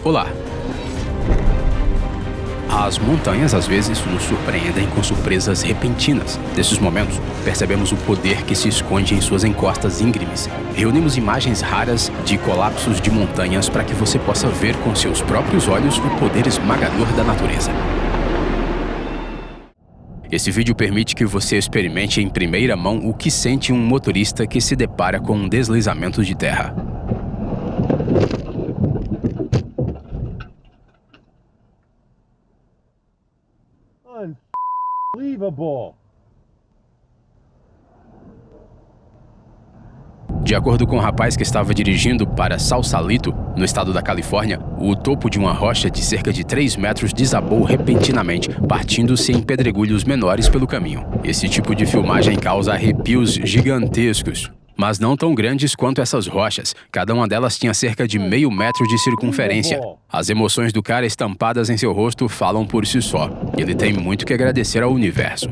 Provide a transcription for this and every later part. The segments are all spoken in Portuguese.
Olá! As montanhas às vezes nos surpreendem com surpresas repentinas. Nesses momentos, percebemos o poder que se esconde em suas encostas íngremes. Reunimos imagens raras de colapsos de montanhas para que você possa ver com seus próprios olhos o poder esmagador da natureza. Esse vídeo permite que você experimente em primeira mão o que sente um motorista que se depara com um deslizamento de terra. Unbelievable. De acordo com o rapaz que estava dirigindo para Sausalito, no estado da Califórnia, o topo de uma rocha de cerca de 3 metros desabou repentinamente, partindo-se em pedregulhos menores pelo caminho. Esse tipo de filmagem causa arrepios gigantescos, mas não tão grandes quanto essas rochas. Cada uma delas tinha cerca de meio metro de circunferência. As emoções do cara estampadas em seu rosto falam por si só. Ele tem muito que agradecer ao universo.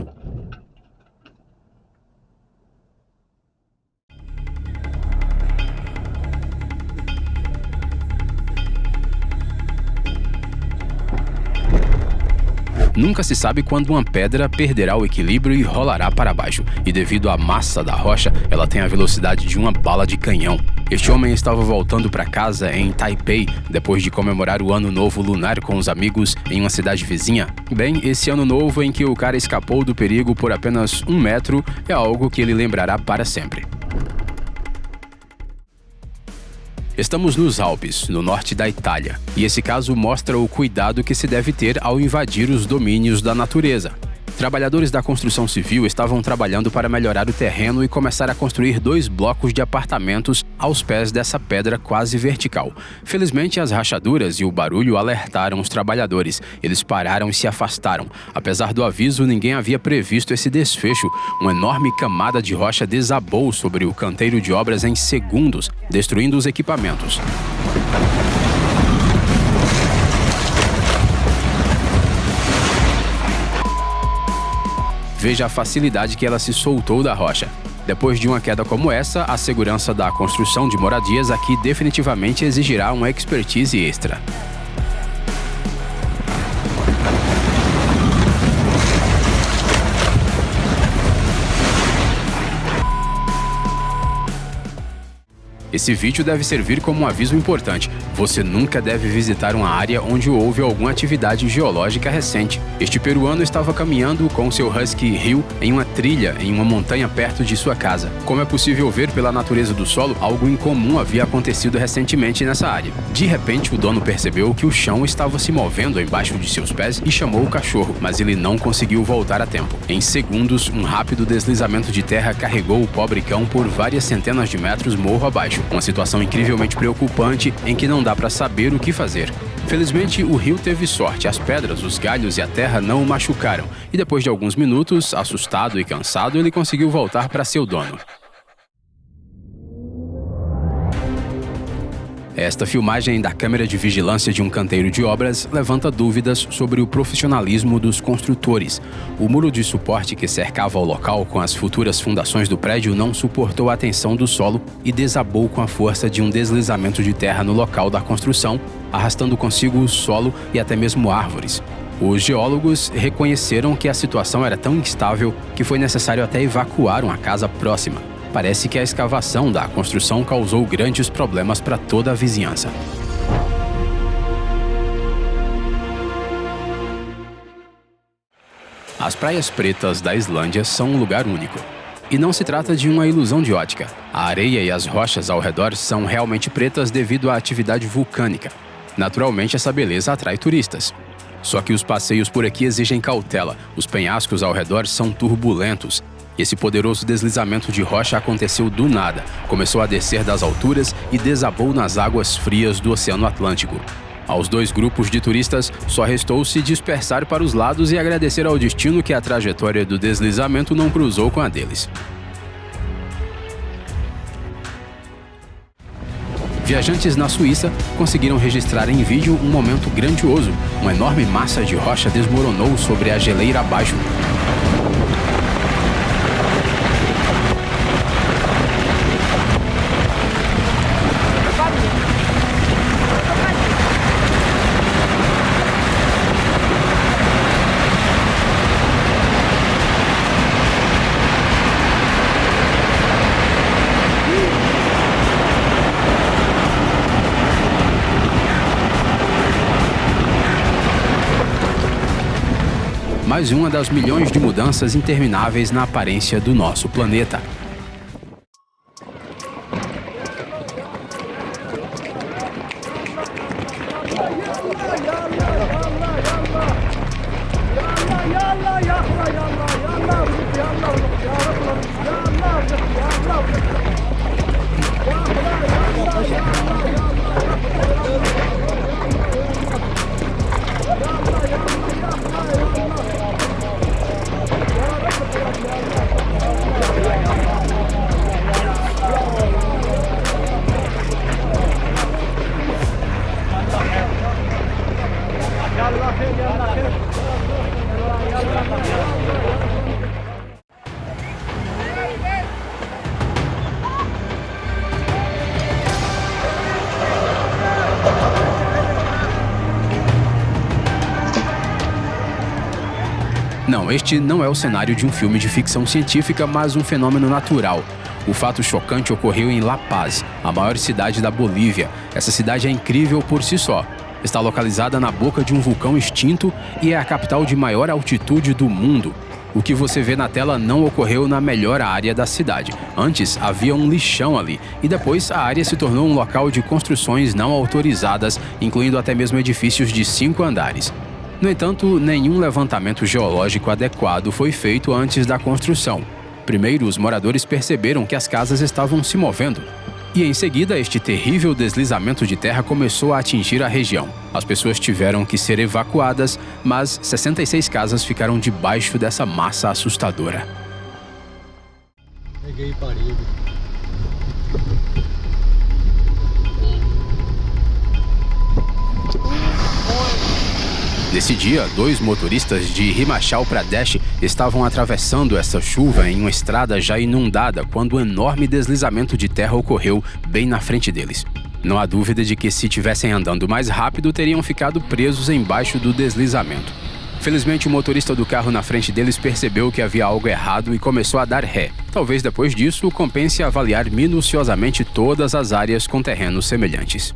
Nunca se sabe quando uma pedra perderá o equilíbrio e rolará para baixo, e devido à massa da rocha, ela tem a velocidade de uma bala de canhão. Este homem estava voltando para casa em Taipei, depois de comemorar o Ano Novo Lunar com os amigos em uma cidade vizinha. Bem, esse Ano Novo em que o cara escapou do perigo por apenas 1 metro é algo que ele lembrará para sempre. Estamos nos Alpes, no norte da Itália, e esse caso mostra o cuidado que se deve ter ao invadir os domínios da natureza. Trabalhadores da construção civil estavam trabalhando para melhorar o terreno e começar a construir 2 blocos de apartamentos aos pés dessa pedra quase vertical. Felizmente, as rachaduras e o barulho alertaram os trabalhadores. Eles pararam e se afastaram. Apesar do aviso, ninguém havia previsto esse desfecho. Uma enorme camada de rocha desabou sobre o canteiro de obras em segundos, destruindo os equipamentos. Veja a facilidade que ela se soltou da rocha. Depois de uma queda como essa, a segurança da construção de moradias aqui definitivamente exigirá uma expertise extra. Esse vídeo deve servir como um aviso importante. Você nunca deve visitar uma área onde houve alguma atividade geológica recente. Este peruano estava caminhando com seu Husky Hill em uma trilha em uma montanha perto de sua casa. Como é possível ver pela natureza do solo, algo incomum havia acontecido recentemente nessa área. De repente, o dono percebeu que o chão estava se movendo embaixo de seus pés e chamou o cachorro, mas ele não conseguiu voltar a tempo. Em segundos, um rápido deslizamento de terra carregou o pobre cão por várias centenas de metros morro abaixo. Uma situação incrivelmente preocupante em que não dá para saber o que fazer. Felizmente, o Rio teve sorte. As pedras, os galhos e a terra não o machucaram. E depois de alguns minutos, assustado e cansado, ele conseguiu voltar para seu dono. Esta filmagem da câmera de vigilância de um canteiro de obras levanta dúvidas sobre o profissionalismo dos construtores. O muro de suporte que cercava o local com as futuras fundações do prédio não suportou a tensão do solo e desabou com a força de um deslizamento de terra no local da construção, arrastando consigo o solo e até mesmo árvores. Os geólogos reconheceram que a situação era tão instável que foi necessário até evacuar uma casa próxima. Parece que a escavação da construção causou grandes problemas para toda a vizinhança. As praias pretas da Islândia são um lugar único. E não se trata de uma ilusão de ótica. A areia e as rochas ao redor são realmente pretas devido à atividade vulcânica. Naturalmente, essa beleza atrai turistas. Só que os passeios por aqui exigem cautela. Os penhascos ao redor são turbulentos. Esse poderoso deslizamento de rocha aconteceu do nada, começou a descer das alturas e desabou nas águas frias do Oceano Atlântico. Aos 2 grupos de turistas, só restou se dispersar para os lados e agradecer ao destino que a trajetória do deslizamento não cruzou com a deles. Viajantes na Suíça conseguiram registrar em vídeo um momento grandioso. Uma enorme massa de rocha desmoronou sobre a geleira abaixo. mais uma das milhões de mudanças intermináveis na aparência do nosso planeta. Não, este não é o cenário de um filme de ficção científica, mas um fenômeno natural. O fato chocante ocorreu em La Paz, a maior cidade da Bolívia. Essa cidade é incrível por si só. Está localizada na boca de um vulcão extinto e é a capital de maior altitude do mundo. O que você vê na tela não ocorreu na melhor área da cidade. Antes, havia um lixão ali, e depois a área se tornou um local de construções não autorizadas, incluindo até mesmo edifícios de 5 andares. No entanto, nenhum levantamento geológico adequado foi feito antes da construção. Primeiro, os moradores perceberam que as casas estavam se movendo. E em seguida, este terrível deslizamento de terra começou a atingir a região. As pessoas tiveram que ser evacuadas, mas 66 casas ficaram debaixo dessa massa assustadora. Peguei parede. Nesse dia, 2 motoristas de Himachal Pradesh estavam atravessando essa chuva em uma estrada já inundada quando um enorme deslizamento de terra ocorreu bem na frente deles. Não há dúvida de que, se tivessem andando mais rápido, teriam ficado presos embaixo do deslizamento. Felizmente, o motorista do carro na frente deles percebeu que havia algo errado e começou a dar ré. Talvez depois disso compense avaliar minuciosamente todas as áreas com terrenos semelhantes.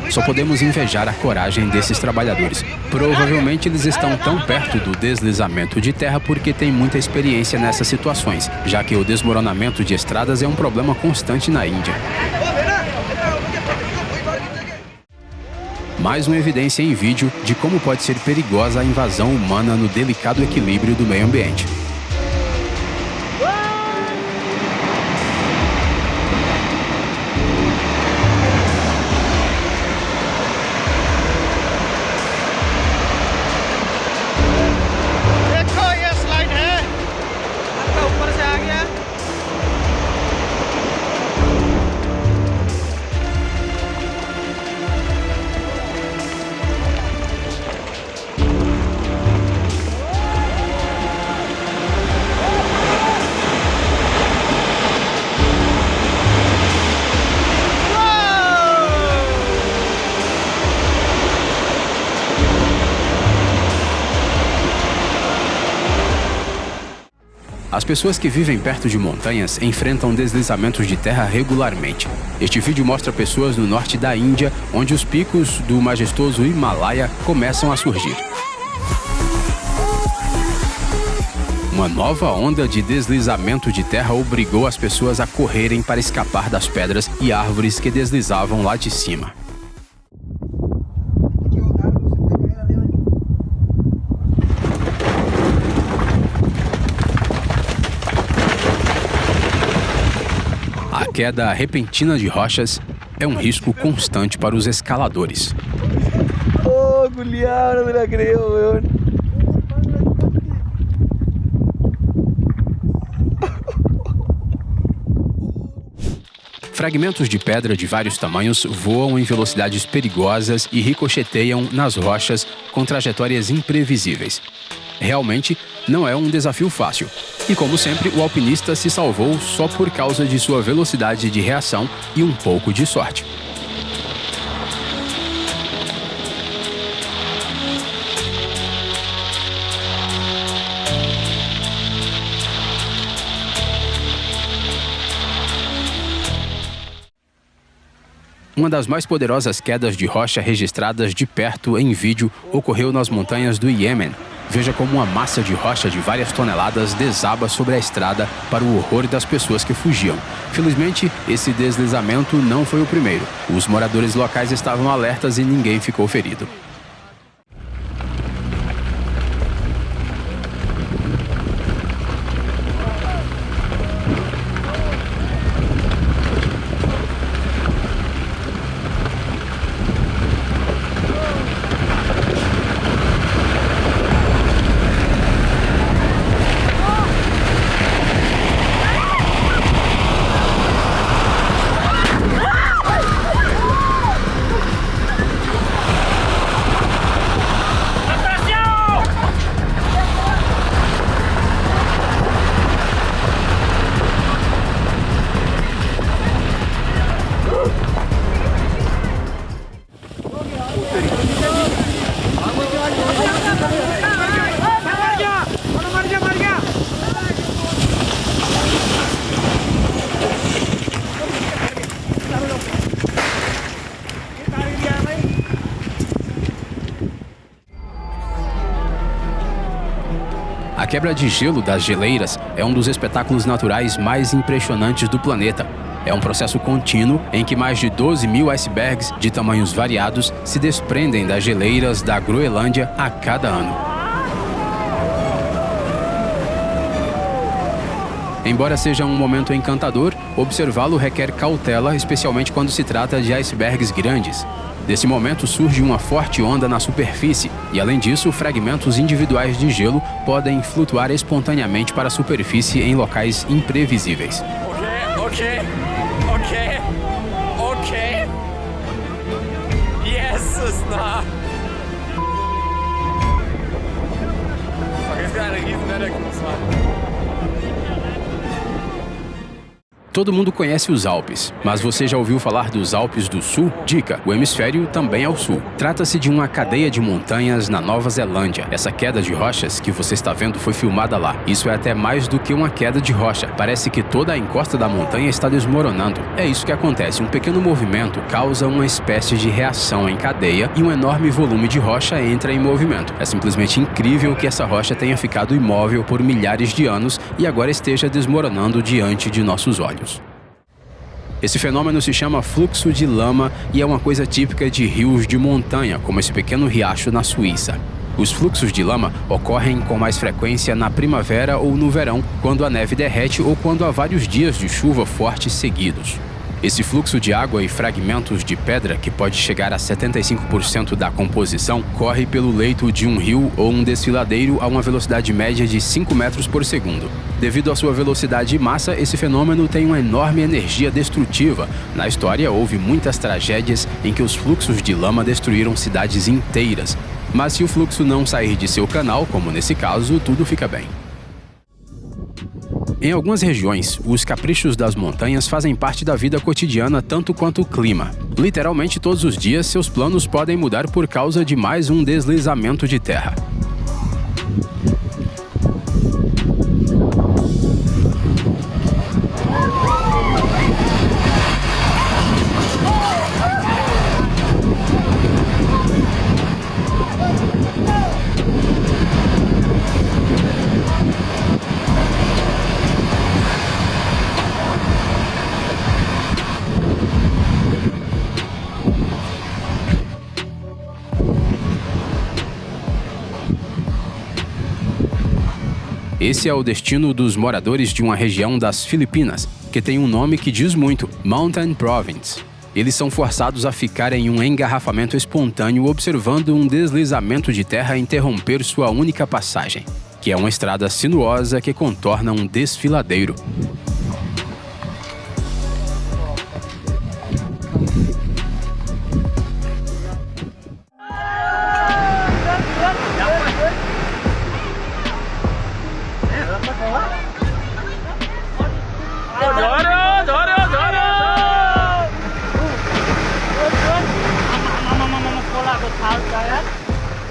Só podemos invejar a coragem desses trabalhadores. Provavelmente eles estão tão perto do deslizamento de terra porque têm muita experiência nessas situações, já que o desmoronamento de estradas é um problema constante na Índia. Mais uma evidência em vídeo de como pode ser perigosa a invasão humana no delicado equilíbrio do meio ambiente. As pessoas que vivem perto de montanhas enfrentam deslizamentos de terra regularmente. Este vídeo mostra pessoas no norte da Índia, onde os picos do majestoso Himalaia começam a surgir. Uma nova onda de deslizamento de terra obrigou as pessoas a correrem para escapar das pedras e árvores que deslizavam lá de cima. A queda repentina de rochas é um risco constante para os escaladores. Oh, Julián, no me la creo, weón. Fragmentos de pedra de vários tamanhos voam em velocidades perigosas e ricocheteiam nas rochas com trajetórias imprevisíveis. Realmente, não é um desafio fácil. E como sempre, o alpinista se salvou só por causa de sua velocidade de reação e um pouco de sorte. Uma das mais poderosas quedas de rocha registradas de perto em vídeo ocorreu nas montanhas do Iêmen. Veja como uma massa de rocha de várias toneladas desaba sobre a estrada para o horror das pessoas que fugiam. Felizmente, esse deslizamento não foi o primeiro. Os moradores locais estavam alertas e ninguém ficou ferido. A quebra de gelo das geleiras é um dos espetáculos naturais mais impressionantes do planeta. É um processo contínuo em que mais de 12 mil icebergs de tamanhos variados se desprendem das geleiras da Groenlândia a cada ano. Embora seja um momento encantador, observá-lo requer cautela, especialmente quando se trata de icebergs grandes. Desse momento surge uma forte onda na superfície e, além disso, fragmentos individuais de gelo podem flutuar espontaneamente para a superfície em locais imprevisíveis. Okay. Jesus, na. Okay, ist eine riesen Wettercruise, Mann. Todo mundo conhece os Alpes, mas você já ouviu falar dos Alpes do Sul? Dica: o hemisfério também é o sul. Trata-se de uma cadeia de montanhas na Nova Zelândia. Essa queda de rochas que você está vendo foi filmada lá. Isso é até mais do que uma queda de rocha. Parece que toda a encosta da montanha está desmoronando. É isso que acontece. Um pequeno movimento causa uma espécie de reação em cadeia e um enorme volume de rocha entra em movimento. É simplesmente incrível que essa rocha tenha ficado imóvel por milhares de anos e agora esteja desmoronando diante de nossos olhos. Esse fenômeno se chama fluxo de lama e é uma coisa típica de rios de montanha, como esse pequeno riacho na Suíça. Os fluxos de lama ocorrem com mais frequência na primavera ou no verão, quando a neve derrete ou quando há vários dias de chuva forte seguidos. Esse fluxo de água e fragmentos de pedra, que pode chegar a 75% da composição, corre pelo leito de um rio ou um desfiladeiro a uma velocidade média de 5 metros por segundo. Devido à sua velocidade e massa, esse fenômeno tem uma enorme energia destrutiva. Na história, houve muitas tragédias em que os fluxos de lama destruíram cidades inteiras. Mas se o fluxo não sair de seu canal, como nesse caso, tudo fica bem. Em algumas regiões, os caprichos das montanhas fazem parte da vida cotidiana tanto quanto o clima. Literalmente todos os dias, seus planos podem mudar por causa de mais um deslizamento de terra. Esse é o destino dos moradores de uma região das Filipinas, que tem um nome que diz muito: Mountain Province. Eles são forçados a ficar em um engarrafamento espontâneo observando um deslizamento de terra interromper sua única passagem, que é uma estrada sinuosa que contorna um desfiladeiro.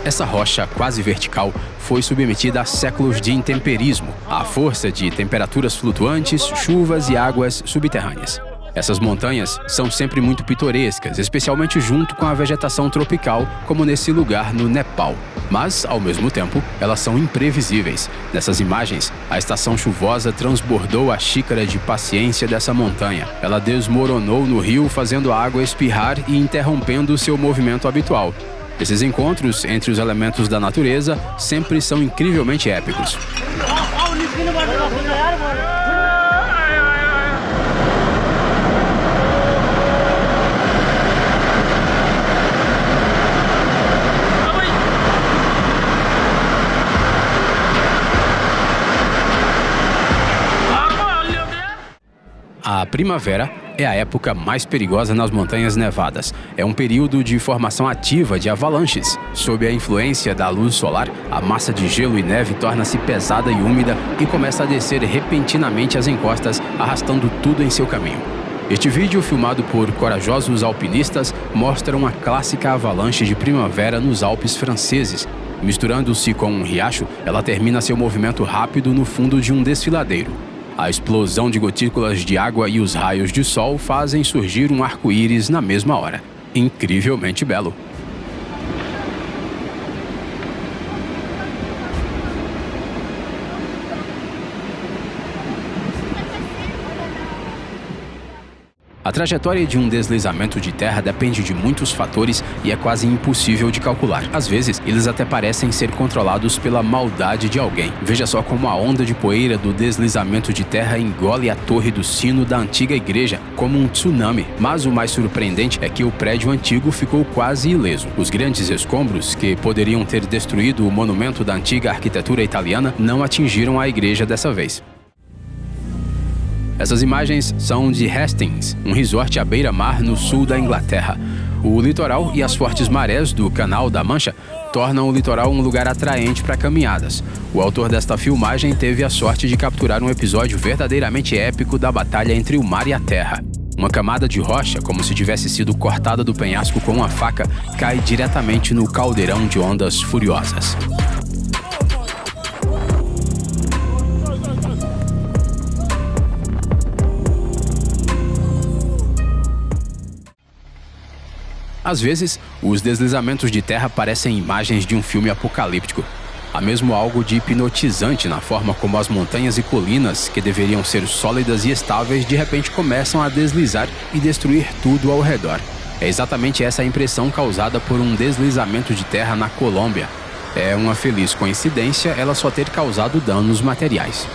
Essa rocha quase vertical foi submetida a séculos de intemperismo, à força de temperaturas flutuantes, chuvas e águas subterrâneas. Essas montanhas são sempre muito pitorescas, especialmente junto com a vegetação tropical, como nesse lugar no Nepal. Mas, ao mesmo tempo, elas são imprevisíveis. Nessas imagens, a estação chuvosa transbordou a xícara de paciência dessa montanha. Ela desmoronou no rio, fazendo a água espirrar e interrompendo seu movimento habitual. Esses encontros entre os elementos da natureza sempre são incrivelmente épicos. A primavera é a época mais perigosa nas montanhas nevadas. É um período de formação ativa de avalanches. Sob a influência da luz solar, a massa de gelo e neve torna-se pesada e úmida e começa a descer repentinamente as encostas, arrastando tudo em seu caminho. Este vídeo, filmado por corajosos alpinistas, mostra uma clássica avalanche de primavera nos Alpes franceses. Misturando-se com um riacho, ela termina seu movimento rápido no fundo de um desfiladeiro. A explosão de gotículas de água e os raios de sol fazem surgir um arco-íris na mesma hora. Incrivelmente belo. A trajetória de um deslizamento de terra depende de muitos fatores e é quase impossível de calcular. Às vezes, eles até parecem ser controlados pela maldade de alguém. Veja só como a onda de poeira do deslizamento de terra engole a torre do sino da antiga igreja, como um tsunami. Mas o mais surpreendente é que o prédio antigo ficou quase ileso. Os grandes escombros, que poderiam ter destruído o monumento da antiga arquitetura italiana, não atingiram a igreja dessa vez. Essas imagens são de Hastings, um resort à beira-mar no sul da Inglaterra. O litoral e as fortes marés do Canal da Mancha tornam o litoral um lugar atraente para caminhadas. O autor desta filmagem teve a sorte de capturar um episódio verdadeiramente épico da batalha entre o mar e a terra. Uma camada de rocha, como se tivesse sido cortada do penhasco com uma faca, cai diretamente no caldeirão de ondas furiosas. Às vezes, os deslizamentos de terra parecem imagens de um filme apocalíptico. Há mesmo algo de hipnotizante na forma como as montanhas e colinas, que deveriam ser sólidas e estáveis, de repente começam a deslizar e destruir tudo ao redor. É exatamente essa a impressão causada por um deslizamento de terra na Colômbia. É uma feliz coincidência ela só ter causado danos materiais.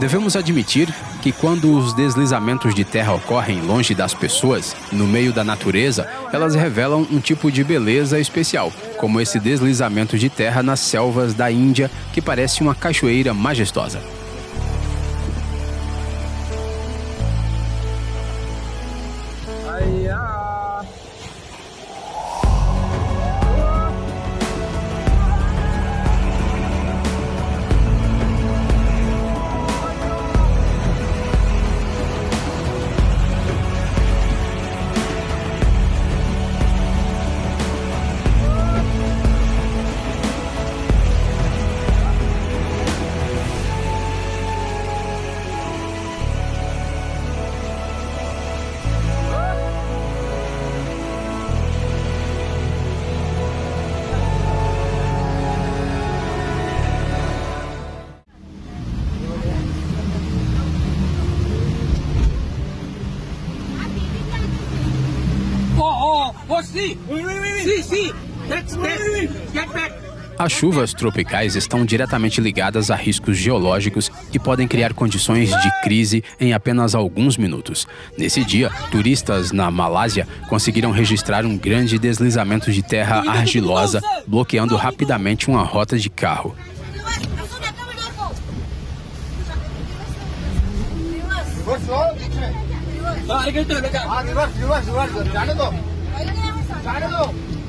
Devemos admitir que quando os deslizamentos de terra ocorrem longe das pessoas, no meio da natureza, elas revelam um tipo de beleza especial, como esse deslizamento de terra nas selvas da Índia, que parece uma cachoeira majestosa. As chuvas tropicais estão diretamente ligadas a riscos geológicos que podem criar condições de crise em apenas alguns minutos. Nesse dia, turistas na Malásia conseguiram registrar um grande deslizamento de terra argilosa, bloqueando rapidamente uma rota de carro. Reverse.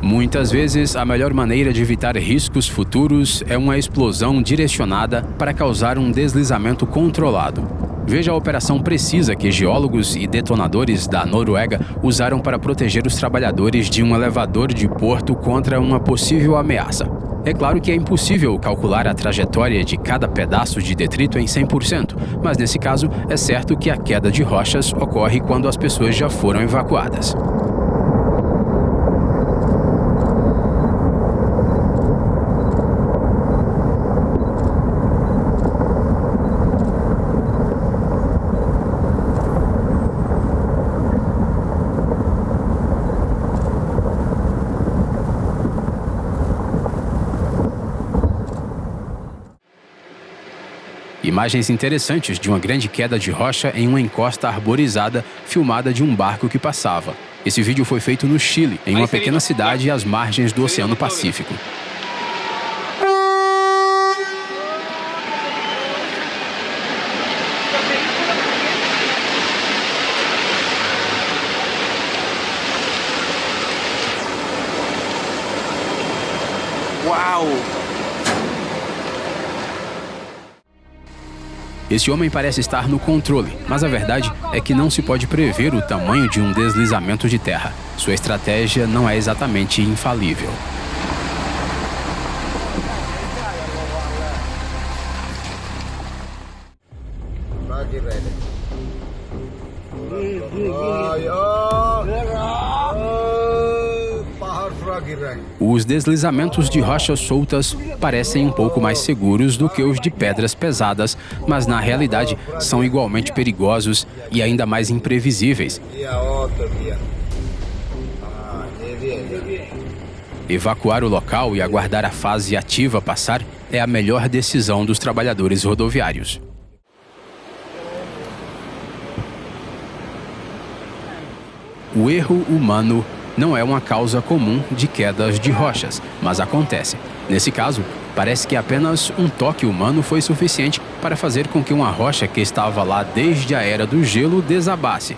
Muitas vezes, a melhor maneira de evitar riscos futuros é uma explosão direcionada para causar um deslizamento controlado. Veja a operação precisa que geólogos e detonadores da Noruega usaram para proteger os trabalhadores de um elevador de porto contra uma possível ameaça. É claro que é impossível calcular a trajetória de cada pedaço de detrito em 100%, mas nesse caso é certo que a queda de rochas ocorre quando as pessoas já foram evacuadas. Imagens interessantes de uma grande queda de rocha em uma encosta arborizada filmada de um barco que passava. Esse vídeo foi feito no Chile, em uma pequena cidade às margens do Oceano Pacífico. Uau! Esse homem parece estar no controle, mas a verdade é que não se pode prever o tamanho de um deslizamento de terra. Sua estratégia não é exatamente infalível. Os deslizamentos de rochas soltas parecem um pouco mais seguros do que os de pedras pesadas, mas na realidade são igualmente perigosos e ainda mais imprevisíveis. Evacuar o local e aguardar a fase ativa passar é a melhor decisão dos trabalhadores rodoviários. O erro humano não é uma causa comum de quedas de rochas, mas acontece. Nesse caso, parece que apenas um toque humano foi suficiente para fazer com que uma rocha que estava lá desde a era do gelo desabasse.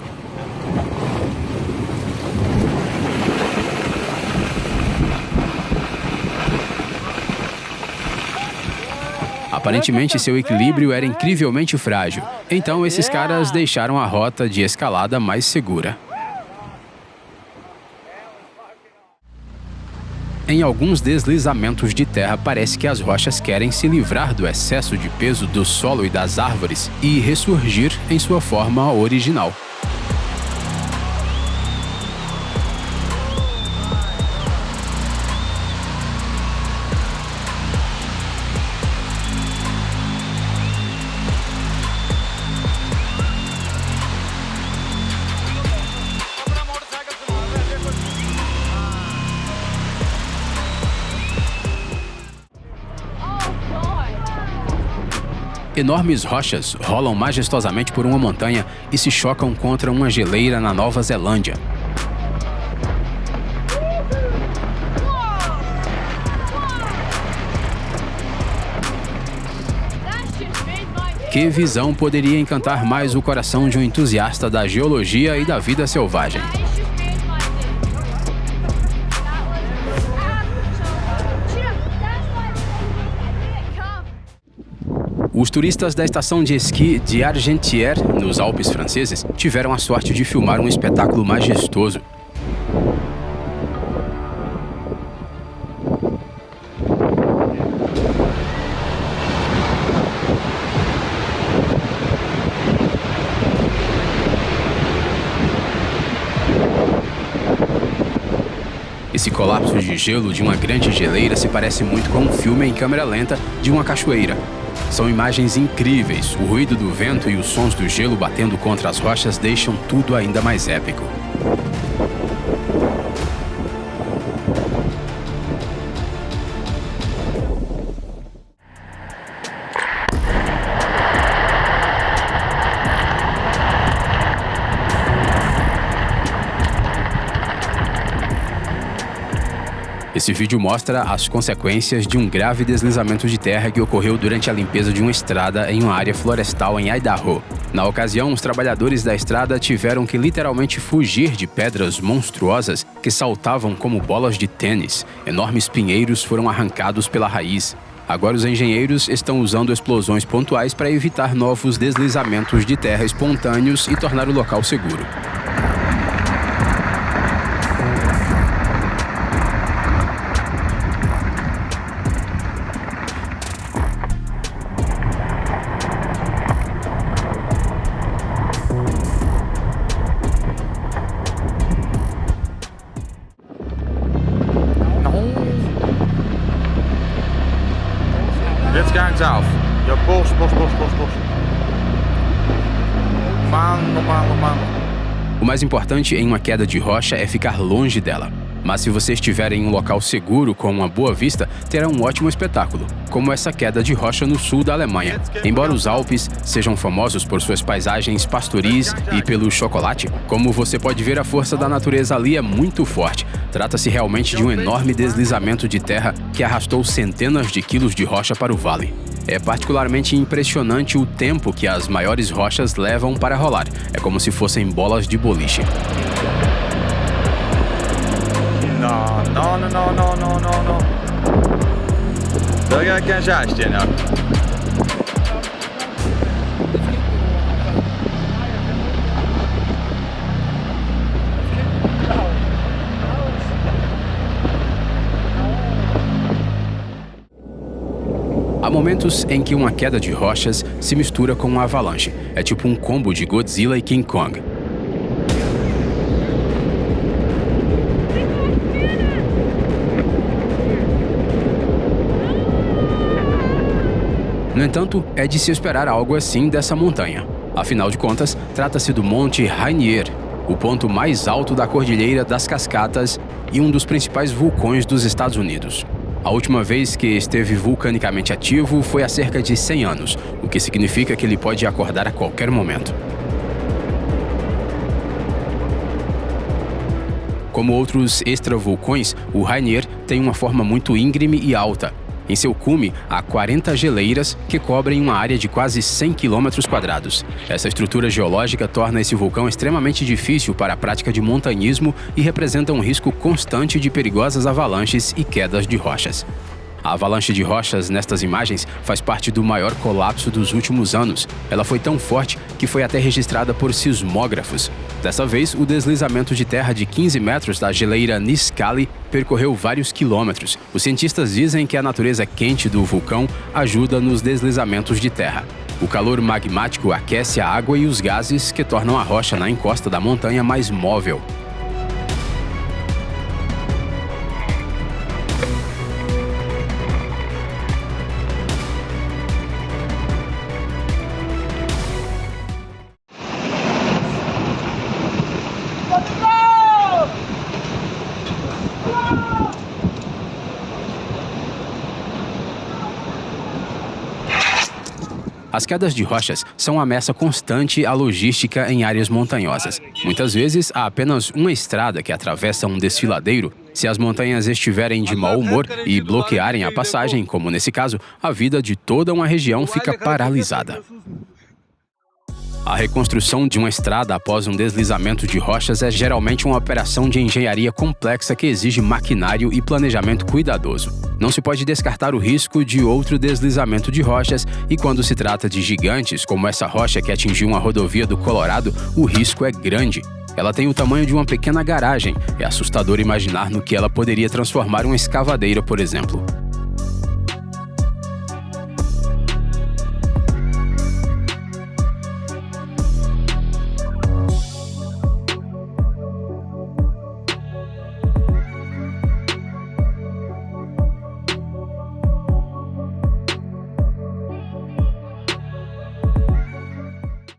Aparentemente, seu equilíbrio era incrivelmente frágil. Então, esses caras deixaram a rota de escalada mais segura. Em alguns deslizamentos de terra, parece que as rochas querem se livrar do excesso de peso do solo e das árvores e ressurgir em sua forma original. Enormes rochas rolam majestosamente por uma montanha e se chocam contra uma geleira na Nova Zelândia. Que visão poderia encantar mais o coração de um entusiasta da geologia e da vida selvagem? Os turistas da estação de esqui de Argentière, nos Alpes franceses, tiveram a sorte de filmar um espetáculo majestoso. Esse colapso de gelo de uma grande geleira se parece muito com um filme em câmera lenta de uma cachoeira. São imagens incríveis. O ruído do vento e os sons do gelo batendo contra as rochas deixam tudo ainda mais épico. Esse vídeo mostra as consequências de um grave deslizamento de terra que ocorreu durante a limpeza de uma estrada em uma área florestal em Idaho. Na ocasião, os trabalhadores da estrada tiveram que literalmente fugir de pedras monstruosas que saltavam como bolas de tênis. Enormes pinheiros foram arrancados pela raiz. Agora os engenheiros estão usando explosões pontuais para evitar novos deslizamentos de terra espontâneos e tornar o local seguro. Jetzt ganz auf. Ja, Bos. Mano. O mais importante em uma queda de rocha é ficar longe dela. Mas se você estiver em um local seguro com uma boa vista, terá um ótimo espetáculo, como essa queda de rocha no sul da Alemanha. Embora os Alpes sejam famosos por suas paisagens pastoris e pelo chocolate, como você pode ver, a força da natureza ali é muito forte. Trata-se realmente de um enorme deslizamento de terra que arrastou centenas de quilos de rocha para o vale. É particularmente impressionante o tempo que as maiores rochas levam para rolar. É como se fossem bolas de boliche. No. Börjar kanske här, Sten. Há momentos em que uma queda de rochas se mistura com uma avalanche. É tipo um combo de Godzilla e King Kong. No entanto, é de se esperar algo assim dessa montanha. Afinal de contas, trata-se do Monte Rainier, o ponto mais alto da Cordilheira das Cascatas e um dos principais vulcões dos Estados Unidos. A última vez que esteve vulcanicamente ativo foi há cerca de 100 anos, o que significa que ele pode acordar a qualquer momento. Como outros extravulcões, o Rainier tem uma forma muito íngreme e alta. Em seu cume, há 40 geleiras que cobrem uma área de quase 100 km². Essa estrutura geológica torna esse vulcão extremamente difícil para a prática de montanhismo e representa um risco constante de perigosas avalanches e quedas de rochas. A avalanche de rochas nestas imagens faz parte do maior colapso dos últimos anos. Ela foi tão forte que foi até registrada por sismógrafos. Dessa vez, o deslizamento de terra de 15 metros da geleira Niscali percorreu vários quilômetros. Os cientistas dizem que a natureza quente do vulcão ajuda nos deslizamentos de terra. O calor magmático aquece a água e os gases que tornam a rocha na encosta da montanha mais móvel. As quedas de rochas são uma ameaça constante à logística em áreas montanhosas. Muitas vezes, há apenas uma estrada que atravessa um desfiladeiro. Se as montanhas estiverem de mau humor e bloquearem a passagem, como nesse caso, a vida de toda uma região fica paralisada. A reconstrução de uma estrada após um deslizamento de rochas é geralmente uma operação de engenharia complexa que exige maquinário e planejamento cuidadoso. Não se pode descartar o risco de outro deslizamento de rochas e quando se trata de gigantes, como essa rocha que atingiu uma rodovia do Colorado, o risco é grande. Ela tem o tamanho de uma pequena garagem. É assustador imaginar no que ela poderia transformar uma escavadeira, por exemplo.